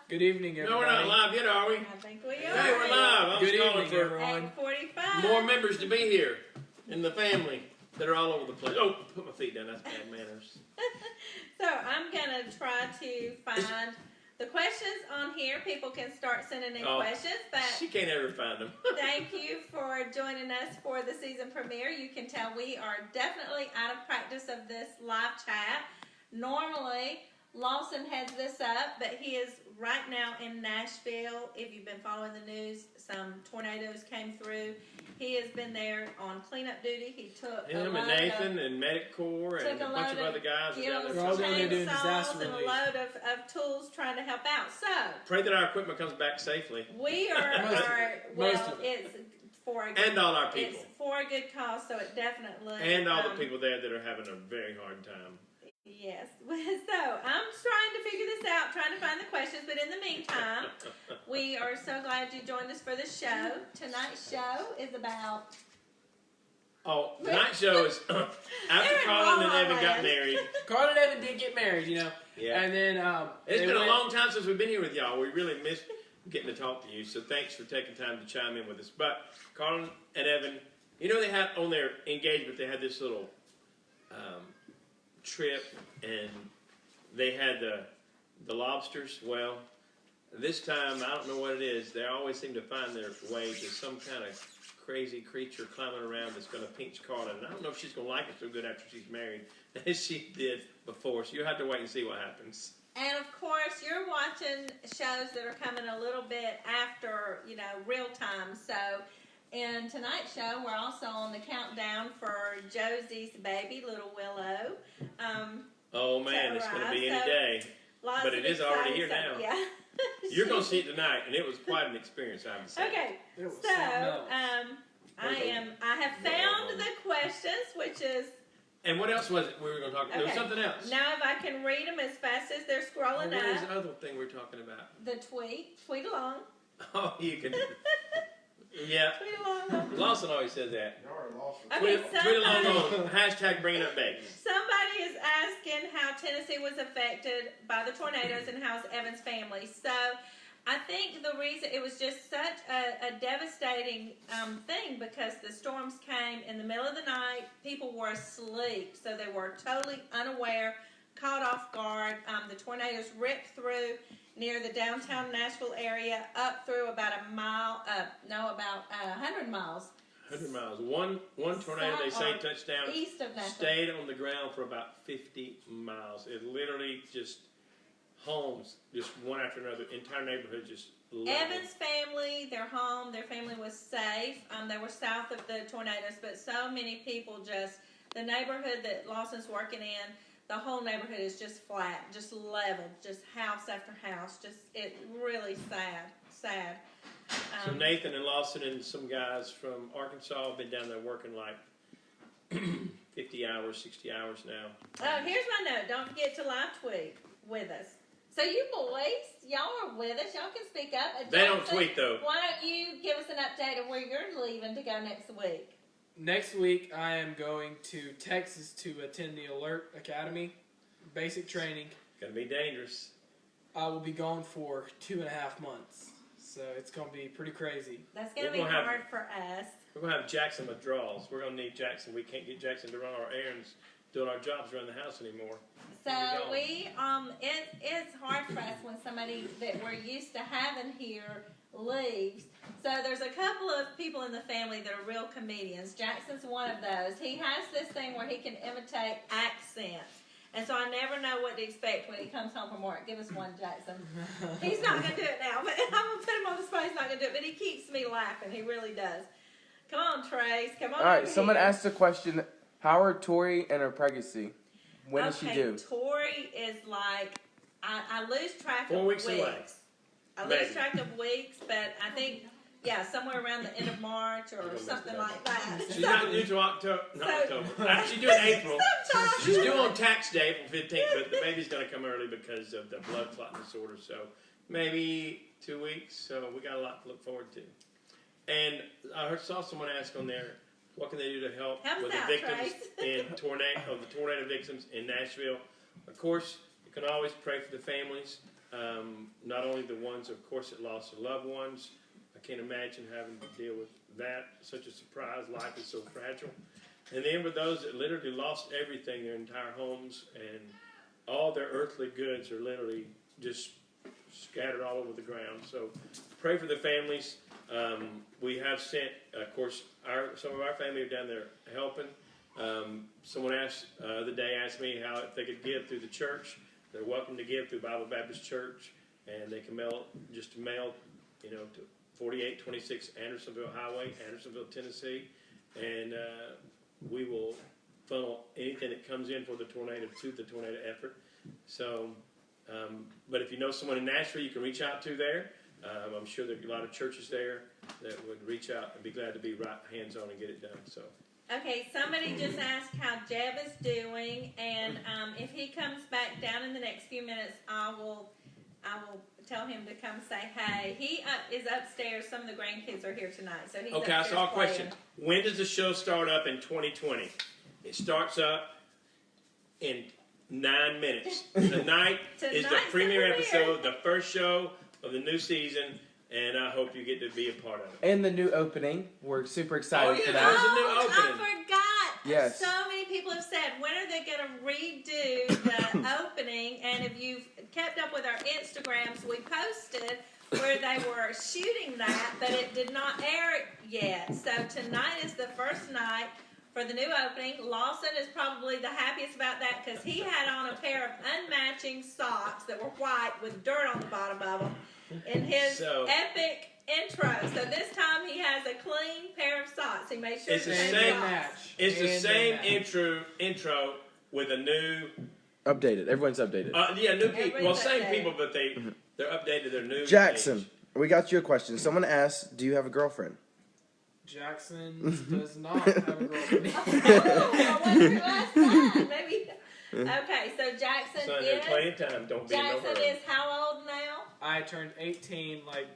Good evening, everybody. No, we're not live yet, are we? I think we are. Hey, we're live. Good evening, everyone. 8:45. More members to be here in the family that are all over the place. Oh, put my feet down. That's bad manners. So I'm going to try to find the questions on here. People can start sending in questions. But She can't ever find them. thank you for joining us for the season premiere. You can tell we are definitely out of practice of this live chat. Normally, Lawson heads this up, but he is right now in Nashville. If you've been following the news, some tornadoes came through. He has been there on cleanup duty. He took Him and Nathan and Medic Corps and a bunch of other guys. They're all down there doing disaster and a relief. load of tools trying to help out. So Pray that our equipment comes back safely. we are, it's for a good, And all our people. It's for a good cause, so it definitely And all the people there that are having a very hard time. Yes. So I'm trying to figure this out, trying to find the questions, but in the meantime, we are so glad you joined us for the show. Tonight's show is about... Oh, tonight's show is after Colin and Evan got married. Carl and Evan did get married, you know. Yeah. And then It's been a long time since we've been here with y'all. We really missed getting to talk to you, so thanks for taking time to chime in with us. But Colin and Evan, you know, they had on their engagement, they had this little trip, and they had the lobsters. Well, this time, I don't know what it is. They always seem to find their way to some kind of crazy creature climbing around that's going to pinch Carla. And I don't know if she's going to like it so good after she's married as she did before. So you'll have to wait and see what happens. And of course, you're watching shows that are coming a little bit after, you know, real time. So in tonight's show, we're also on the countdown for Josie's baby, little Willow. Oh man, it's going to be any day. But it is already here now. Yeah. You're going to see it tonight, and it was quite an experience, I have to say. Okay, so I have found the questions, which is. And what else was it we were going to talk about? There was something else. Now, if I can read them as fast as they're scrolling What is up. the other thing we're talking about? The tweet along. Oh, you can. Yeah. Tweet along. Lawson always says that. Okay, Tweet along on hashtag bringing up babies. Somebody is asking how Tennessee was affected by the tornadoes and how's Evan's family. So I think the reason it was just such a devastating thing because the storms came in the middle of the night. People were asleep, so they were totally unaware, caught off guard. The tornadoes ripped through near the downtown Nashville area, up through about about 100 miles. 100 miles. One tornado, they say, touched down, east of Nashville. stayed on the ground for about 50 miles. It literally just homes, just one after another, entire neighborhood just leveled. Evan's family, their home, their family was safe. They were south of the tornadoes, but so many people the neighborhood that Lawson's working in, the whole neighborhood is just flat, just leveled, just house after house. It's really sad. So Nathan and Lawson and some guys from Arkansas have been down there working like 50 hours, 60 hours now. Oh, here's my note. Don't forget to live tweet with us. So you boys, y'all are with us. Y'all can speak up. They don't tweet though. Why don't you give us an update of where you're leaving to go next week? next week I am going to Texas to attend the Alert Academy, basic training. Gonna be dangerous. I will be gone for 2.5 months, so it's gonna be pretty crazy. That's gonna be hard for us. We're gonna have Jackson withdrawals. We're gonna need Jackson. We can't get Jackson to run our errands, doing our jobs around the house anymore. So it's hard for us when somebody that we're used to having here leaves. So there's a couple of people in the family that are real comedians. Jackson's one of those. He has this thing where he can imitate accents. And so I never know what to expect when he comes home from work. Give us one, Jackson. He's not going to do it now, but I'm going to put him on the spot. He's not going to do it, but he keeps me laughing. He really does. Come on, Trace. Come on. All right, someone asked the question, how are Tori and her pregnancy? When is she due? Tori is like, I lose track 4 of weeks weeks. away. I lose track of weeks, but I think, somewhere around the end of March or something like that. She's not due to October. She's due in April. She's due on tax day, April 15th, but the baby's going to come early because of the blood clot disorder. So maybe 2 weeks. So we got a lot to look forward to. And I saw someone ask on there, what can they do to help with the victims the tornado victims in Nashville? Of course, you can always pray for the families. Not only the ones, of course, that lost their loved ones. I can't imagine having to deal with that. Such a surprise. Life is so fragile. And then for those that literally lost everything, their entire homes and all their earthly goods are literally just scattered all over the ground. So pray for the families. We have sent, of course, some of our family are down there helping. Someone the other day asked me if they could give through the church. They're welcome to give through Bible Baptist Church, and they can mail to 4826 Andersonville Highway, Andersonville, Tennessee, and we will funnel anything that comes in for the tornado to the tornado effort. So, but if you know someone in Nashville you can reach out to there, I'm sure there are a lot of churches there that would reach out and be glad to be right hands-on and get it done. So. Okay, somebody just asked how Jeb is doing, and if he comes back down in the next few minutes, I will tell him to come say hey. He is upstairs. Some of the grandkids are here tonight, so he's okay. I upstairs saw a playing. question. When does the show start up in 2020? It starts up in 9 minutes. Tonight is the premiere episode, the first show of the new season. And I hope you get to be a part of it. And the new opening. We're super excited for that. There's a new opening. I forgot. Yes. So many people have said, when are they going to redo the opening? And if you've kept up with our Instagrams, we posted where they were shooting that, but it did not air yet. So tonight is the first night for the new opening. Lawson is probably the happiest about that because he had on a pair of unmatching socks that were white with dirt on the bottom of them in his epic intro. So this time he has a clean pair of socks. He made sure it's the same match. It's the same intro with a new updated. Everyone's updated. New people. Well, same people, but they're updated. They're new. Jackson, we got you a question. Someone asked, "Do you have a girlfriend?" Jackson does not have a girlfriend. I wonder who asked that. Maybe. Okay, so Jackson Son, there's plenty of time. Don't be in no Jackson hurry. is how old now? I turned 18 like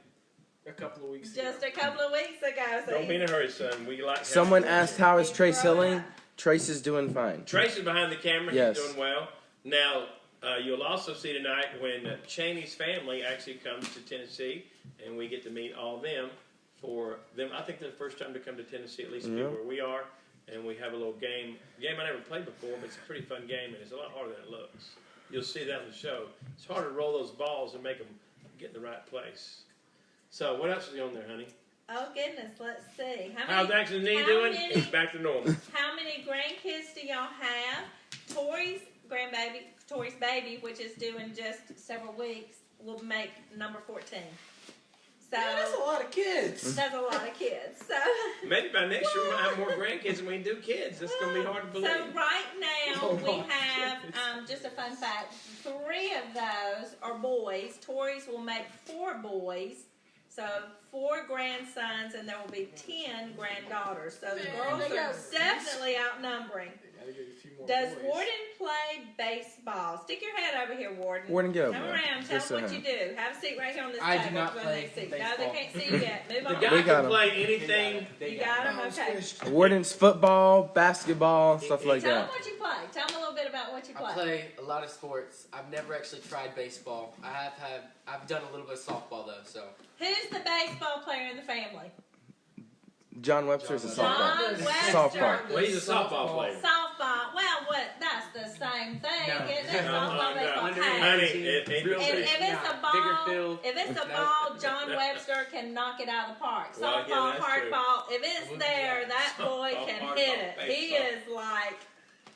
a couple of weeks ago. Just a couple of weeks ago. So Don't be in a hurry, son. We like. Someone asked, "How is Trace Grow Hilling?" up. Trace is doing fine. Trace is behind the camera. Yes. He's doing well. Now, you'll also see tonight when Cheney's family actually comes to Tennessee, and we get to meet all of them. For them, I think they're the first time to come to Tennessee, at least be where we are, and we have a little game I never played before, but it's a pretty fun game, and it's a lot harder than it looks. You'll see that on the show. It's harder to roll those balls and make them get in the right place. So, what else is on there, honey? Oh goodness, let's see. How's Jackson's knee doing? It's back to normal. How many grandkids do y'all have? Tori's baby, which is due in just several weeks, will make number 14. So that's a lot of kids. That's a lot of kids. So maybe by next year we'll have more grandkids than we do kids. That's going to be hard to believe. So right now we have, just a fun fact, 3 of those are boys. Tori's will make 4 boys. So 4 grandsons, and there will be 10 granddaughters. So the girls are definitely outnumbering. Does Warden play baseball? Stick your head over here, Warden. Warden, go. Come around. Tell them what you do. Have a seat right here on this I table. do not play baseball. No, they can't see you yet. Move The on. guy We got can him. play anything. You got him? Okay. Wardens football, basketball, stuff like Tell them that. what you play. Tell them a little bit about what you play. I play a lot of sports. I've never actually tried baseball. I've done a little bit of softball though. So Who's the baseball player in the family? John Webster's a John softball. Webster. Softball. Well, he's a softball player. Softball. Well, that's the same thing. No. Isn't it? Softball, baseball, Under hey. Honey, If it's a ball, bigger field. if it's a ball, John Webster can knock it out of the park. Well, yeah, Softball, that's true. hardball. If it's there, that boy Softball, can hardball, hit it. He baseball. is like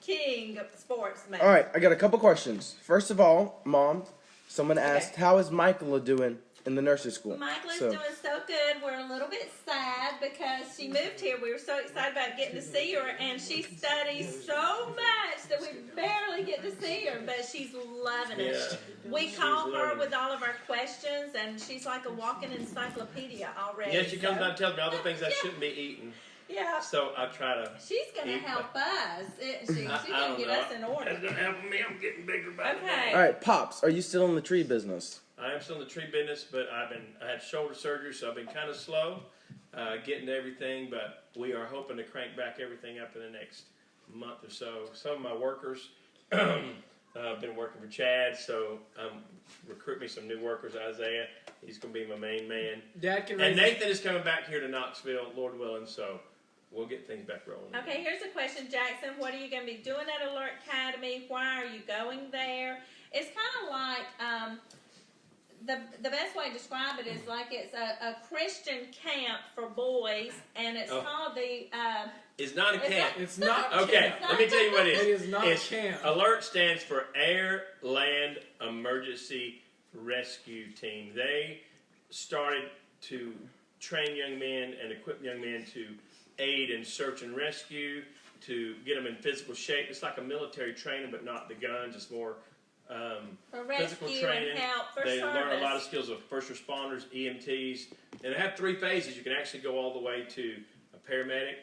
king of sportsman. All right, I got a couple questions. First of all, Mom, someone asked, "How is Michaela doing in the nursery school?" Michaela's So- doing so good. We're a little bit sad because she moved here. We were so excited about getting to see her, and she studies so much that we barely get to see her, but she's loving it. Yeah. We She's call her loving with all of our questions, and she's like a walking encyclopedia already. Yeah, she comes so- out and tells me all the things I shouldn't be eating. Yeah. So I try to. She's going to Eat, help us, isn't she? She's I going don't to get know. us in order. That's gonna help me. I'm getting bigger by the Okay. day. All right, Pops, are you still in the tree business? I am still in the tree business, but I had shoulder surgery, so I've been kind of slow getting to everything. But we are hoping to crank back everything up in the next month or so. Some of my workers, Been working for Chad, so recruit me some new workers. Isaiah, he's going to be my main man. Dad can. And Nathan is coming back here to Knoxville, Lord willing. So we'll get things back rolling. Okay, here's a question, Jackson. What are you going to be doing at Alert Academy? Why are you going there? It's kind of like the best way to describe it is like it's a Christian camp for boys, and it's called the. It's not a camp. It's not. Okay, let me tell you what it is. It is not It's camp. Alert stands for Air Land Emergency Rescue Team. They started to train young men and equip young men to aid in search and rescue, to get them in physical shape. It's like a military training, but not the guns. It's more For physical rescue training. and help for They service. learn a lot of skills of first responders, EMTs, and they have 3 phases. You can actually go all the way to a paramedic.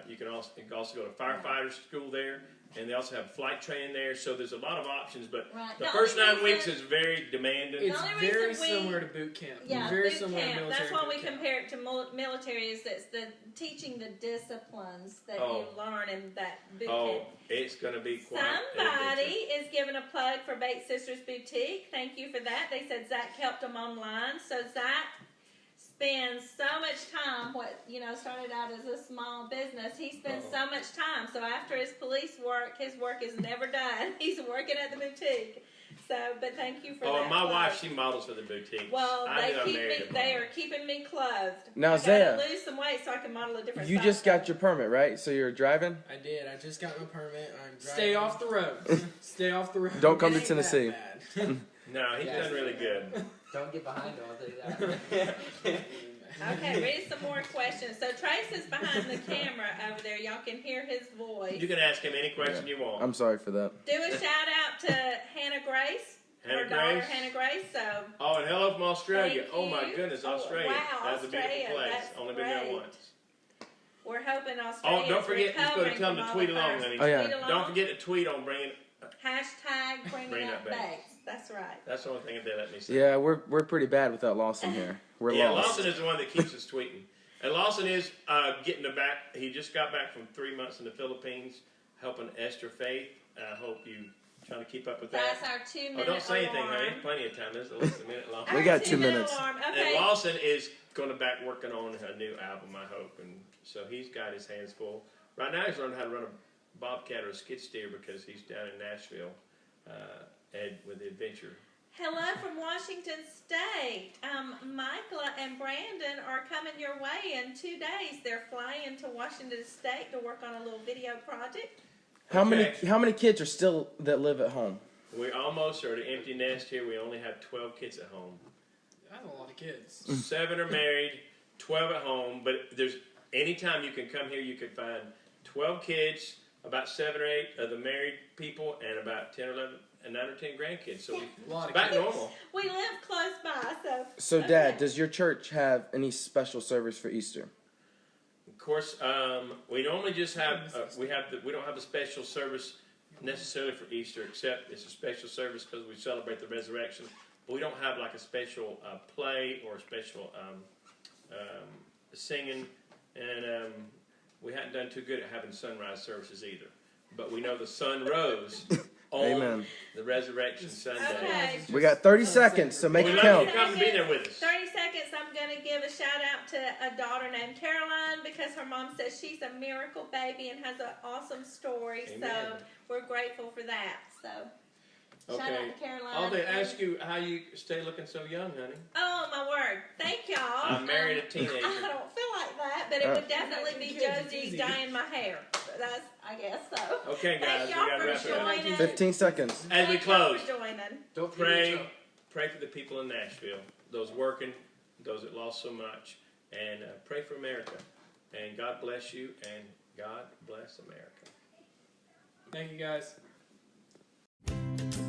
You can also go to firefighter school there, and they also have flight training there. So there's a lot of options, but Right. the The first only 9 weeks reason- is very demanding. It's only very reason we- similar to boot camp. Yeah, very boot similar to camp. military That's why boot we camp. compare it to military. Is that's the teaching the disciplines that Oh. you learn in that boot Oh, camp. it's going to be quite Somebody an is giving a plug for Bates Sisters Boutique. Thank you for that. They said Zach helped them online. So Zach spends so much time. Started out as a small business. He spends so much time. So after his police work, his work is never done. He's working at the boutique. So, but thank you for that. Oh, my plug. wife, she models for the boutique. Well, I did they married a they model. are keeping me clothed. Now, I Zaya, gotta lose some weight so I can model a different. you size. just got your permit, right? So you're driving? I did. I just got my permit. I'm driving. Stay off the road. Stay off the road. Don't come It to ain't Tennessee. that bad. No, he's Yes. done really good. Don't get behind him, I'll tell you that. Okay, read some more questions. So Trace is behind the camera over there. Y'all can hear his voice. You can ask him any question you want. I'm sorry for that. Do a shout out to Hannah Grace, Hannah her daughter Grace? Hannah Grace. So Oh, and hello from Australia. Thank Oh my you. goodness, Oh, Australia. wow, That's a beautiful Australia. place. That's Only been there great. once. we're hoping Australia. Oh, don't forget, you're going to come to tweet along, honey. Oh, yeah. Don't forget to tweet on bringing. Hashtag bringing Bring up up Bates. Bates. That's right. That's the only thing they let me say. Yeah, we're pretty bad without Lawson here. We're Yeah, lost. Lawson is the one that keeps us tweeting. And Lawson is getting back. He just got back from 3 months in the Philippines, helping Esther Faith. I hope you trying to keep up with that. That's our 2-minute Oh, don't say anything, alarm. honey. Plenty of time. There's at least a minute long. We Our got 2 2-minute minutes. alarm. And Okay. Lawson is going to back working on a new album, I hope, and so he's got his hands full. Right now, he's learning how to run a bobcat or a skid steer because he's down in Nashville with the adventure. Hello from Washington State. Michaela and Brandon are coming your way in 2 days. They're flying to Washington State to work on a little video project. How Okay. many kids are still that live at home? We almost are at an empty nest here. We only have 12 kids at home. That's a lot of kids. 7 are married, 12 at home. But there's anytime you can come here, you can find 12 kids, about 7 or 8 of the married people, and about 10 or 11, and 9 or 10 grandkids. So we A lot of back kids. normal. We live close by, so. So, Okay. Dad, does your church have any special service for Easter? Of course, we normally just have we don't have a special service necessarily for Easter, except it's a special service because we celebrate the resurrection. But we don't have like a special play or a special singing, and we hadn't done too good at having sunrise services either. But we know the sun rose on Amen. the resurrection Sunday. Okay. We got 30 seconds, so make We'd it love you count. to come and be there with us. 30 seconds, I'm going to give a shout out to a daughter named Caroline because her mom says she's a miracle baby and has an awesome story. Amen. So we're grateful for that. So shout out Okay. to Caroline. I'll ask you how you stay looking so young, honey. Oh, my word. Thank y'all. I married a I teenager. don't feel like that, but it would definitely be Kids, it's Josie easy. dyeing my hair. That's, I guess so. Okay, guys, Thank we y'all got to for wrap it up. joining. 15 seconds. As we Thank y'all close, for joining. Don't forget pray for the people in Nashville, those working, those that lost so much, and pray for America. And God bless you, and God bless America. Thank you, guys.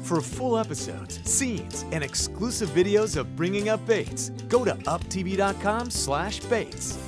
For full episodes, scenes, and exclusive videos of Bringing Up Bates, go to uptv.com/Bates.